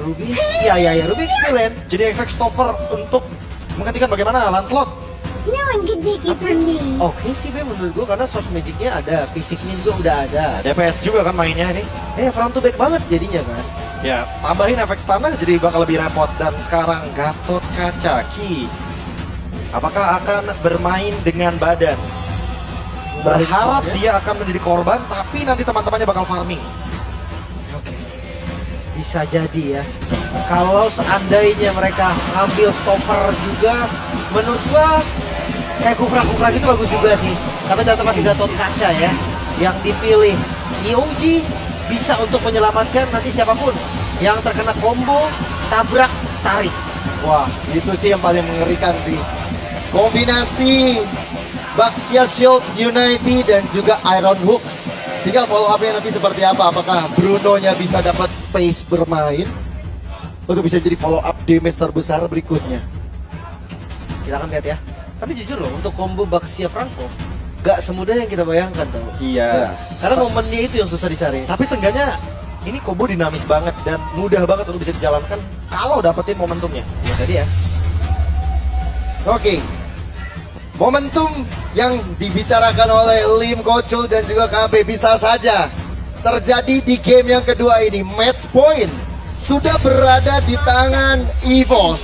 Ruby. Iya, Ruby Experience. Jadi efek stopper untuk menggantikan bagaimana Lancelot. No one can take it from me. Oke sih Be, menurut gua karena source magicnya ada, fisiknya juga udah ada. DPS juga kan mainnya ini. Front to back banget jadinya kan. Ya, tambahin efek stunner jadi bakal lebih repot. Dan sekarang Gatot Kaca Ki, apakah akan bermain dengan badan? Berharap dia akan menjadi korban, tapi nanti teman-temannya bakal farming. Oke. Bisa jadi ya. Kalau seandainya mereka ngambil stopper juga, menurut gua kayak kufra-kufra gitu bagus juga sih. Tapi tetap masih Gatot Kaca ya yang dipilih. EOG bisa untuk menyelamatkan nanti siapapun yang terkena combo tabrak tarik. Wah, itu sih yang paling mengerikan sih. Kombinasi Baxia Shield Unity dan juga Iron Hook. Tinggal follow up-nya nanti seperti apa. Apakah Bruno-nya bisa dapat space bermain untuk bisa jadi follow up damage terbesar berikutnya. Kita akan lihat ya. Tapi jujur loh, untuk combo Baxia Franco gak semudah yang kita bayangkan tau. Iya. Karena momennya itu yang susah dicari. Tapi seenggaknya ini combo dinamis banget dan mudah banget untuk bisa dijalankan kalau dapetin momentumnya. Ya tadi ya. Oke. Momentum yang dibicarakan oleh Lim Kocul dan juga KB bisa saja terjadi di game yang kedua ini. Match point sudah berada di tangan EVOS.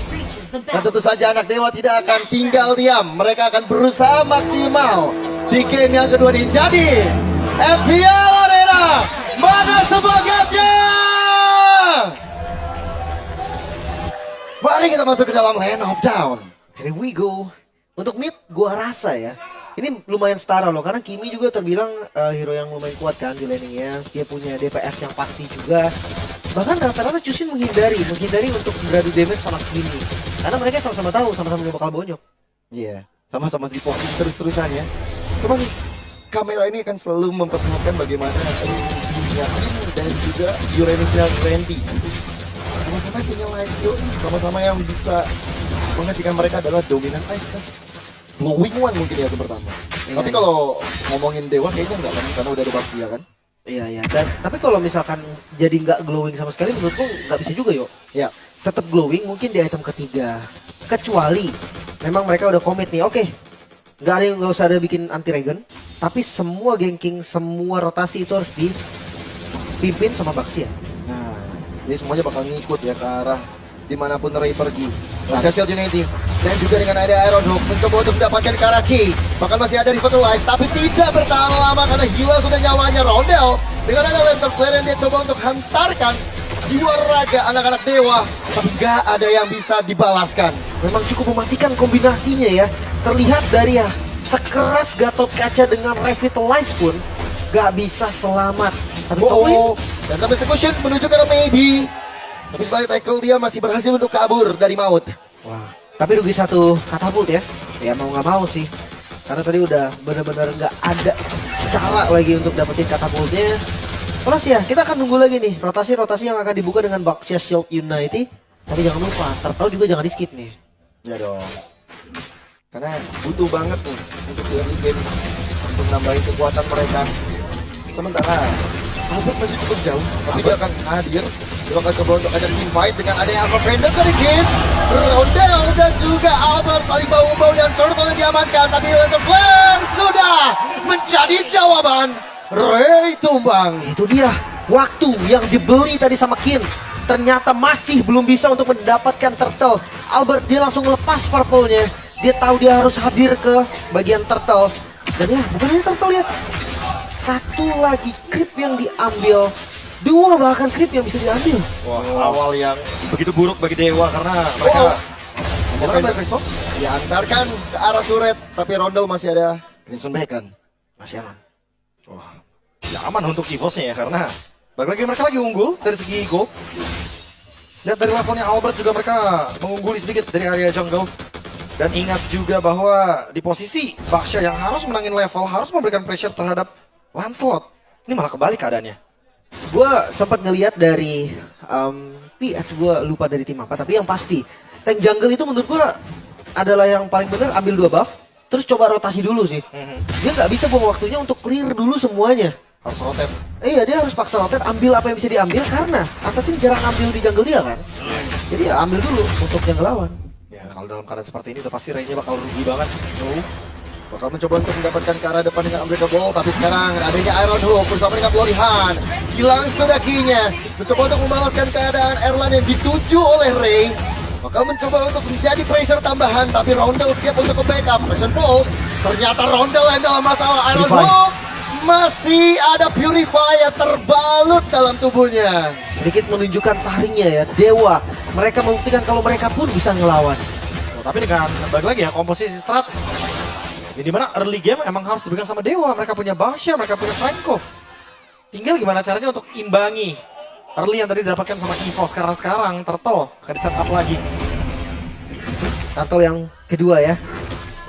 Dan tentu saja anak dewa tidak akan tinggal diam. Mereka akan berusaha maksimal di game yang kedua ini. Jadi FPL Arena, mana semangatnya? Mari kita masuk ke dalam Land of Down. Here we go. Untuk mid gua rasa ya ini lumayan setara loh, karena Kimi juga terbilang hero yang lumayan kuat kan di laningnya. Dia punya DPS yang pasti juga. Bahkan rata-rata Chushin menghindari untuk beradu damage sama Kimi, karena mereka sama-sama tahu sama-sama gak bakal bonyok. Iya, sama-sama di posisi terus-terusan ya. Cuman kamera ini akan selalu memperlihatkan bagaimana Ruby's-nya dan juga Uranus-nya Randy. Sama-sama punya life skill, sama-sama yang bisa menghentikan mereka adalah dominan ice kan. Glowing one mungkin ya itu pertama. Iya, Tapi iya. kalau ngomongin dewa kayaknya enggak kan, karena udah ada Baxia kan. Iya. Dan tapi kalau misalkan jadi nggak glowing sama sekali, menurutku nggak bisa juga yo. Ya, Tetap glowing mungkin di item ketiga. Kecuali memang mereka udah komit nih. Oke, nggak usah ada bikin anti regen. Tapi semua ganking, semua rotasi itu harus dipimpin sama Baxia. nah, jadi semuanya bakal ngikut ya ke arah dimanapun Ray pergi. Special Unity dan juga dengan ada Iron Hook mencoba untuk mendapatkan Karaki. Bahkan masih ada Revitalize tapi tidak bertahan lama karena gila sudah nyawanya Rondel. Dengan ada Lantern Flare yang dia coba untuk hantarkan jiwa raga anak-anak dewa, tapi gak ada yang bisa dibalaskan. Memang cukup mematikan kombinasinya ya. Terlihat dari ya sekeras Gatot Kaca dengan Revitalize pun gak bisa selamat. Tapi Oh, dan tapi execution menuju ke arah Maybe. Tapi setelah tackle dia masih berhasil untuk kabur dari maut. wah, tapi rugi satu katapult ya. Ya mau nggak mau sih. Karena tadi udah benar-benar nggak ada cara lagi untuk dapetin katapultnya. Plus ya, kita akan nunggu lagi nih rotasi-rotasi yang akan dibuka dengan Baxia Shield Unity. Tapi jangan lupa, Turtle juga jangan di skip nih. Ya dong. Karena butuh banget nih untuk di early game untuk nambahin kekuatan mereka. Sementara Albert masih cukup jauh, tapi dia akan hadir. Dia akan coba untuk ada team fight dengan adanya Alpha Panda dari game. Rondel dan juga Albert saling bahu-bahu dan Turtle yang diamankan. Tapi Lantern Flare sudah menjadi jawaban. Ray tumbang. Itu dia, waktu yang dibeli tadi sama Kin ternyata masih belum bisa untuk mendapatkan Turtle. Albert dia langsung lepas purple-nya. Dia tahu dia harus hadir ke bagian Turtle. Dan ya, bukan hanya Turtle, lihat. Satu lagi creep yang diambil. Dua bahkan creep yang bisa diambil. Wah, awal yang begitu buruk bagi Dewa karena mereka Alpha Panda diantarkan ke arah turret, tapi Rondel masih ada Crimson Beacon. Masih aman. wah, ya aman untuk EVOS-nya ya karena balik lagi mereka lagi unggul dari segi gold. Lihat dari levelnya Albert juga mereka mengungguli sedikit dari area jungle. Dan ingat juga bahwa di posisi Baxia yang harus menangin level, harus memberikan pressure terhadap Lancelot. Ini malah kebalik keadaannya. Gue sempat ngelihat dari gue lupa dari tim apa, tapi yang pasti tank jungle itu menurut gue adalah yang paling benar, ambil 2 buff terus coba rotasi dulu sih. Dia nggak bisa buang waktunya untuk clear dulu semuanya. Harus rotate. Iya, dia harus paksa rotate, ambil apa yang bisa diambil karena Assassin jarang ambil di jungle dia kan. Jadi ya ambil dulu untuk jungle lawan. Ya kalau dalam keadaan seperti ini udah pasti Ray-nya bakal rugi banget. Bakal mencoba untuk mendapatkan ke arah depan dengan Unbreakable, tapi sekarang adanya Iron Hook bersama dengan Glorihan. Hilang sudah key-nya. Mencoba untuk membalaskan keadaan Erlan yang dituju oleh Ray. Bakal mencoba untuk menjadi pressure tambahan, tapi Roundel siap untuk ke backup. Pressure Pulse. Ternyata Roundel yang dalam masalah Iron Purify. Hook. Masih ada Purify yang terbalut dalam tubuhnya. Sedikit menunjukkan taringnya ya, Dewa. Mereka membuktikan kalau mereka pun bisa ngelawan. Tapi dengan balik lagi ya komposisi strat. Ini dimana early game emang harus dipegang sama Dewa. Mereka punya Basya, mereka punya Franco. Tinggal gimana caranya untuk imbangi early yang tadi didapatkan sama EVOS. Karena sekarang Turtle akan di setup lagi. Turtle yang kedua ya.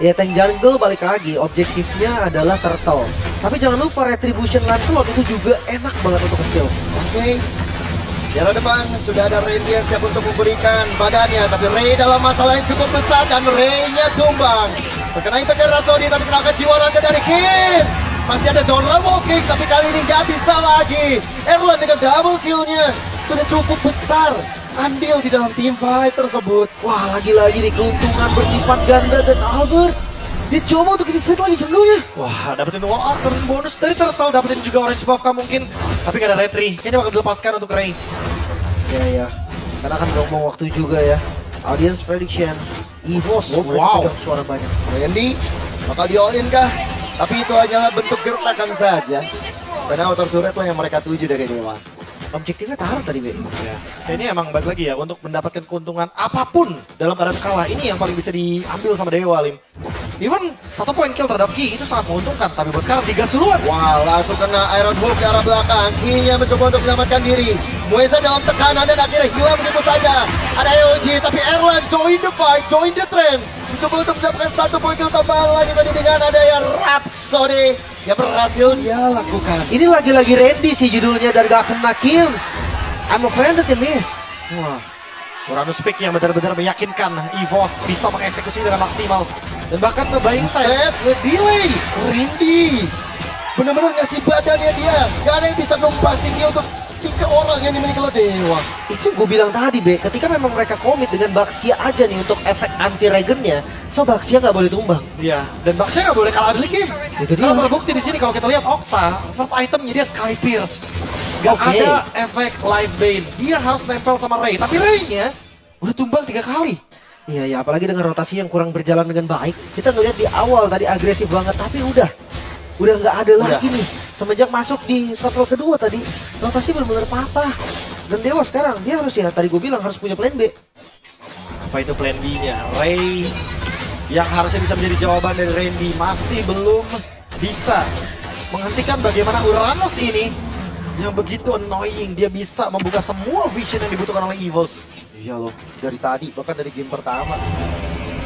Ya tank jungle balik lagi, objektifnya adalah Turtle. Tapi jangan lupa Retribution Lancelot itu juga enak banget untuk skill. Oke. Di arah depan sudah ada Randy yang siap untuk memberikan badannya, tapi Ray dalam masalah yang cukup besar dan Ray-nya tumbang. Terkena impact dari Rhapsody, tapi terangkat jiwa raga dari Kin. Masih ada Donald walking, tapi kali ini nggak bisa lagi. Erlan dengan double kill-nya sudah cukup besar. Andil di dalam team fight tersebut. Wah, lagi-lagi nih keuntungan berlipat ganda dan Albert. Dia coba untuk invade lagi jungle-nya. Wah, dapetin wall turn bonus dari Turtle, dapetin juga orange buff kah mungkin. Tapi gak ada retry, kayaknya bakal dilepaskan untuk Ray. Ya. Karena kan ngomong waktu juga ya. Audience prediction. EVOS. Oh, wow. Suara banyak. Randy bakal di all in kah? Tapi itu hanyalah bentuk gertakan saja. Karena outer turret lah yang mereka tuju dari Dewa. Objektifnya taruh tadi, Be. Ya. Ini emang balik lagi ya, untuk mendapatkan keuntungan apapun dalam keadaan kalah, ini yang paling bisa diambil sama Dewa, Lim. Even 1 poin kill terhadap Ki itu sangat menguntungkan, tapi buat sekarang digas duluan. Wah, langsung kena Iron Hook ke arah belakang. Ki-nya mencoba untuk menyelamatkan diri. Muesa dalam tekanan dan akhirnya hilang begitu saja. Ada EOG, tapi Erlan join the fight, join the trend. Mencoba untuk mendapatkan 1 poin kill tambahan lagi tadi dengan adanya Rhapsody yang berhasil dia lakukan. Ini lagi-lagi Randy sih judulnya dan gak kena kill. I'm offended ya, miss. Wah, Uranus Pick yang benar-benar meyakinkan EVOS bisa mengeksekusi dengan maksimal. Dan bahkan ngebayin Set, delay, Randy. Benar-benar ngasih badannya dia. Gak ada yang bisa numpasin dia untuk 3 orang yang dimiliki oleh Dewa. Itu gue bilang tadi, Be, ketika memang mereka komit dengan Baxia aja nih untuk efek anti regennya, so Baxia nggak boleh tumbang. Iya, dan Baxia nggak boleh kalah di game. Itu dia. Kalau terbukti di sini kalau kita lihat Okta, first itemnya dia Sky Pierce. Gak Oke. ada efek Life Bane. Dia harus nempel sama Ray, tapi Ray-nya udah tumbang 3 kali. Iya, ya, apalagi dengan rotasi yang kurang berjalan dengan baik. Kita ngelihat di awal tadi agresif banget, tapi udah nggak ada lagi nih. Semenjak masuk di turtle kedua tadi, rotasi benar-benar patah. Dan Dewa sekarang, dia harus ya, tadi gue bilang harus punya plan B. Apa itu plan B-nya? Ray yang harusnya bisa menjadi jawaban dari Randy masih belum bisa menghentikan bagaimana Uranus ini yang begitu annoying. Dia bisa membuka semua vision yang dibutuhkan oleh EVOS. Iya loh, dari tadi, bahkan dari game pertama.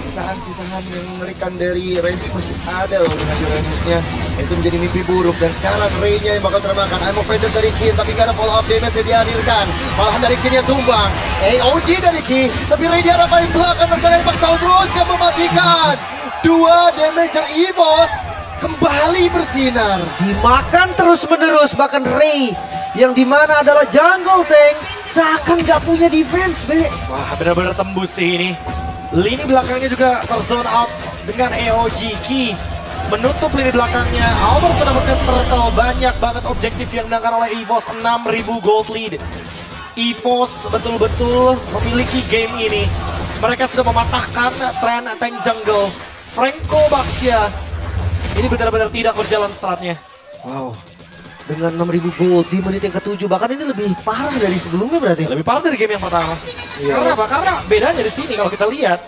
Sisahan-sisahan yang mengerikan dari Randy masih ada loh dengan Uranusnya. Itu menjadi mimpi buruk dan sekarang Ray-nya yang bakal termakan. I'm offended dari Kin, tapi gak ada follow up damage yang dihadirkan. Malahan dari Kin yang tumbang. AOG dari Ki, tapi Ray di arah paling belakang terkena impact down terus yang mematikan. 2 damager EVOS kembali bersinar. Dimakan terus-menerus, bahkan Ray yang dimana adalah jungle tank seakan nggak punya defense, Be. Wah, benar-benar tembus sih ini. Lini belakangnya juga terzone out dengan EOG. Ki menutup lini belakangnya. Albert mendapatkan turtle, banyak banget objektif yang diangkat oleh EVOS. 6.000 gold lead. EVOS betul-betul memiliki game ini. Mereka sudah mematahkan tren tank jungle. Franco Baxia ini benar-benar tidak berjalan stratnya. Wow, dengan 6.000 gold di menit yang ke-7, bahkan ini lebih parah dari sebelumnya berarti. Lebih parah dari game yang pertama. Iya. Karena apa? Karena bedanya di sini kalau kita lihat,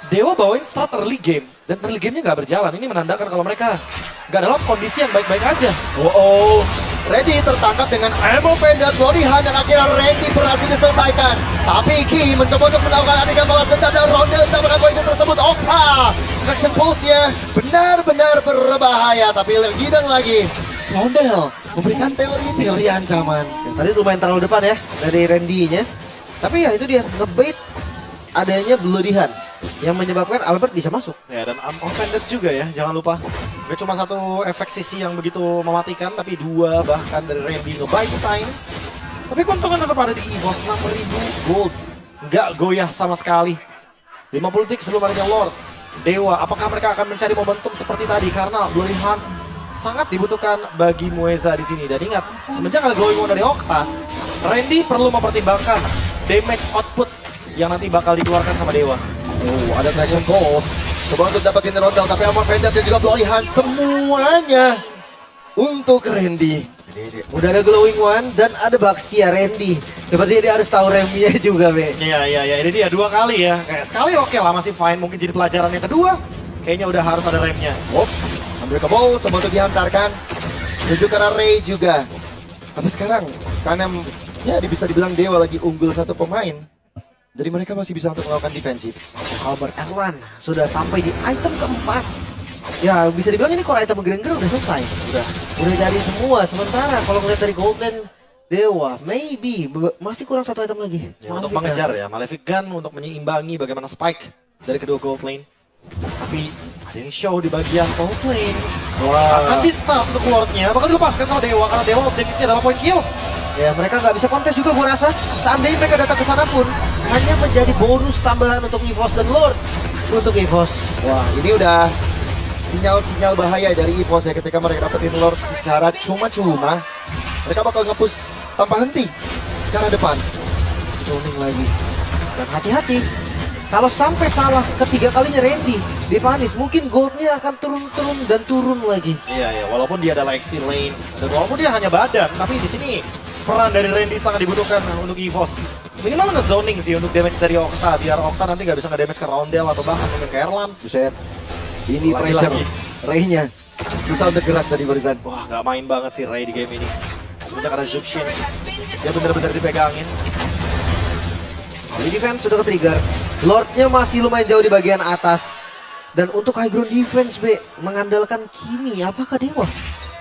Dewa bawain start early game dan early gamenya nggak berjalan. Ini menandakan kalau mereka nggak dalam kondisi yang baik-baik aja. Randy tertangkap dengan ammo pendek Glorihan dan akhirnya Randy berhasil diselesaikan. Tapi Ki mencoba untuk melakukan adegan balas dendam dan Roundel mendapatkan poin tersebut. Okta, Traction Pulse-nya benar-benar berbahaya. Tapi lagi dan lagi, Roundel memberikan teori ancaman. Ya, tadi lumayan terlalu depan ya dari Randy-nya. Tapi ya itu dia ngebait adanya Bloodihan. yang menyebabkan Albert bisa masuk. Ya, dan offended juga ya, jangan lupa. Gak cuma satu efek sisi yang begitu mematikan, tapi dua bahkan dari Randy nge-buy time. Tapi keuntungan tetap ada di EVOS, 6.000 gold. Nggak goyah sama sekali. 50 detik sebelum adanya Lord. Dewa, apakah mereka akan mencari momentum seperti tadi? Karena Bloody Hunt sangat dibutuhkan bagi Mueza di sini. Dan ingat, semenjak ada Glowing One dari Okta, Randy perlu mempertimbangkan damage output yang nanti bakal dikeluarkan sama Dewa. Oh, ada Treasure Goals. Coba untuk dapetin Rondel, tapi Armor Vendetta dan juga Bloody Hunt semuanya untuk Randy. Udah ada Glowing One dan ada Baxia Randy. Sepertinya dia harus tahu remnya juga, Be. Iya, ini dia 2 kali ya. Kayak sekali oke lah, masih fine. Mungkin jadi pelajaran yang kedua, kayaknya udah harus ada remnya. Oh, ambil ke ball, coba untuk dihantarkan. Menuju ke arah Ray juga. Tapi sekarang, karena ya bisa dibilang Dewa lagi unggul satu pemain. Jadi mereka masih bisa untuk melakukan defensif. Albert Erlan sudah sampai di item keempat. Ya bisa dibilang ini core item Granger udah selesai. Udah jadi semua. Sementara kalau ngeliat dari Golden Dewa, maybe masih kurang satu item lagi. Ya, untuk mengejar ya, Malefic Gun untuk menyeimbangi bagaimana spike dari kedua gold lane. Tapi ada yang show di bagian gold lane. Akan di start untuk Lordnya, bakal dilepaskan sama Dewa karena Dewa objektifnya adalah point kill. Ya mereka nggak bisa kontes juga gua rasa. Seandainya mereka datang ke sana pun hanya menjadi bonus tambahan untuk EVOS dan Lord. Untuk EVOS. Wah, ini udah sinyal-sinyal bahaya dari EVOS ya ketika mereka dapetin Lord secara cuma-cuma. Mereka bakal nge-push tanpa henti ke arah depan. Zoning lagi. Dan hati-hati. Kalau sampai salah ketiga kalinya Randy dipanis, mungkin goldnya akan turun dan turun lagi. Iya, walaupun dia adalah XP lane dan walaupun dia hanya badan, tapi di sini peran dari Randy sangat dibutuhkan untuk EVOS. Minimal nge-zoning sih untuk damage dari Okta, biar Okta nanti nggak bisa nge-damage ke Rondel atau bahkan mungkin ke Erlan. Buset. Ini Lagi-lagi. pressure Ray-nya. Susah untuk gerak tadi barusan. Wah, nggak main banget sih Ray di game ini. Semenjak ada Zuxin, dia bener-bener dipegangin. Jadi defense sudah ke-trigger. Lordnya masih lumayan jauh di bagian atas. Dan untuk high ground defense, B, mengandalkan Kimi. Apakah Dewa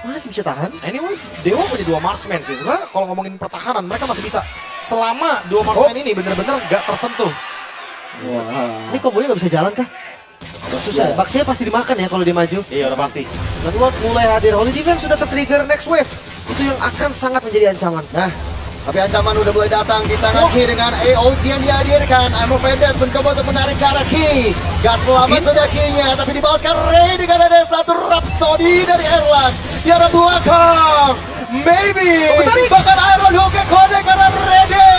masih bisa tahan? Anyway, Dewa punya 2 marksman sih. Sebenarnya kalau ngomongin pertahanan, mereka masih bisa. Selama 2 marksman ini bener-bener nggak tersentuh. Wah. Ini kombonya nggak bisa jalan kah? Susah. Baxnya pasti dimakan ya kalau dia maju. Iya, udah pasti. Dan Lord mulai hadir. Holy Defense sudah ke-trigger next wave. Itu yang akan sangat menjadi ancaman. Nah, tapi ancaman udah mulai datang di tangan Ki dengan AOG yang dihadirkan. Armor Vendetta mencoba untuk menarik ke arah Ki. Gak selamat sudah Ki-nya, tapi dibalaskan Ray dengan ada satu Rhapsody dari Erlan. Di arah belakang. Maybe. Bahkan Iron Hook kode karena ready.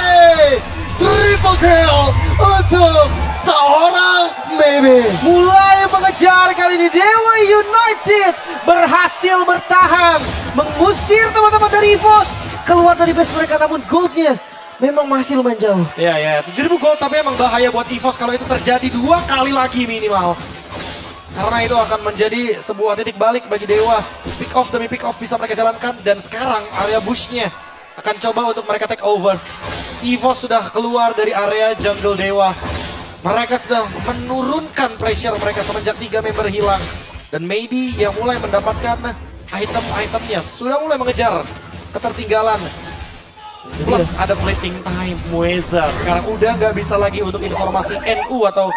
Triple kill untuk seorang Maybe. Mulai mengejar kali ini Dewa United berhasil bertahan mengusir teman-teman dari EVOS keluar dari base mereka, namun goldnya memang masih lumayan jauh. Iya, 7.000 gold, tapi emang bahaya buat EVOS kalau itu terjadi 2 kali lagi minimal. Karena itu akan menjadi sebuah titik balik bagi Dewa. Pick off demi pick off bisa mereka jalankan, dan sekarang area bushnya akan coba untuk mereka take over. EVOS sudah keluar dari area jungle Dewa. Mereka sudah menurunkan pressure mereka semenjak 3 member hilang. Dan maybe yang mulai mendapatkan item-itemnya sudah mulai mengejar ketertinggalan. Plus ada fleeting time Mueza. Sekarang udah nggak bisa lagi untuk informasi NU atau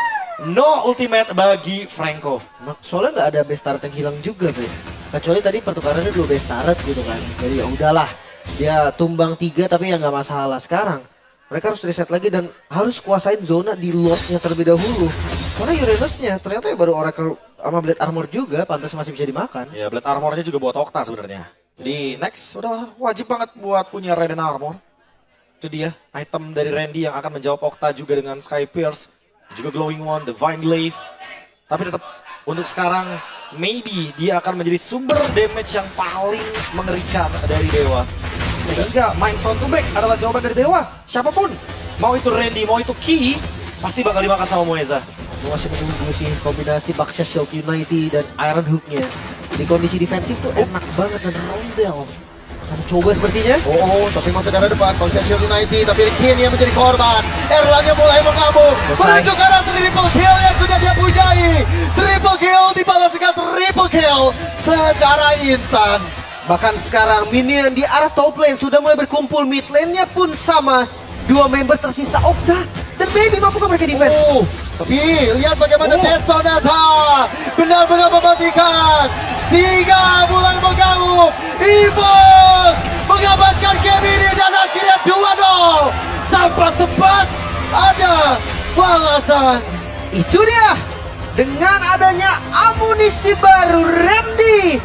no ultimate bagi Franco. Soalnya nggak ada base turret yang hilang juga, Bre. Kecuali tadi pertukarannya 2 base turret gitu kan. Jadi ya udahlah, dia tumbang 3 tapi ya nggak masalah. Sekarang mereka harus reset lagi dan harus kuasain zona di Lost-nya terlebih dahulu. Karena Uranus-nya ternyata ya baru Oracle sama Blade Armor juga, pantas masih bisa dimakan. Ya, Blade Armor-nya juga buat Okta sebenarnya. Jadi next udah wajib banget buat punya Raiden Armor. Itu dia item dari Randy yang akan menjawab Okta juga dengan Sky Pierce, juga Glowing One, Divine Glaive. Tapi tetap untuk sekarang maybe dia akan menjadi sumber damage yang paling mengerikan dari Dewa. Sehingga main front to back adalah jawaban dari Dewa. Siapapun, mau itu Randy, mau itu Ki, pasti bakal dimakan sama Mueza. Gue masih menunggu sih kombinasi Baxia Shield United dan Iron Hook-nya. Di kondisi defensif tuh enak banget, dan Rondel akan coba sepertinya. Tapi masih ada depan Concession United, tapi Kini yang menjadi korban. Erlangnya mulai mengamuk menuju ke arah triple kill yang sudah dia punyai. Triple kill dibalas dengan triple kill secara instan. Bahkan sekarang minion di arah top lane sudah mulai berkumpul, mid lane-nya pun sama. 2 member tersisa Okta Dan Baby mampukah mereka defense? Tapi lihat bagaimana Dead Sonata benar-benar mematikan. Singa mulai mengganggu. EVOS mengamankan game ini dan akhirnya 2-0 tanpa sempat ada balasan. Itu dia. Dengan adanya amunisi baru, Remdi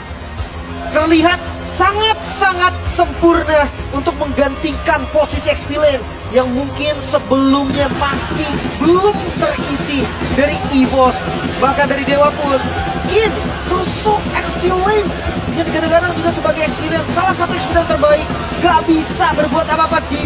terlihat sangat-sangat sempurna untuk menggantikan posisi XP Lane yang mungkin sebelumnya masih belum terisi dari EVOS, bahkan dari Dewa pun. Mungkin sosok XP Lane yang digadang-gadang juga sebagai XP Lane, salah satu XP Lane terbaik, gak bisa berbuat apa-apa di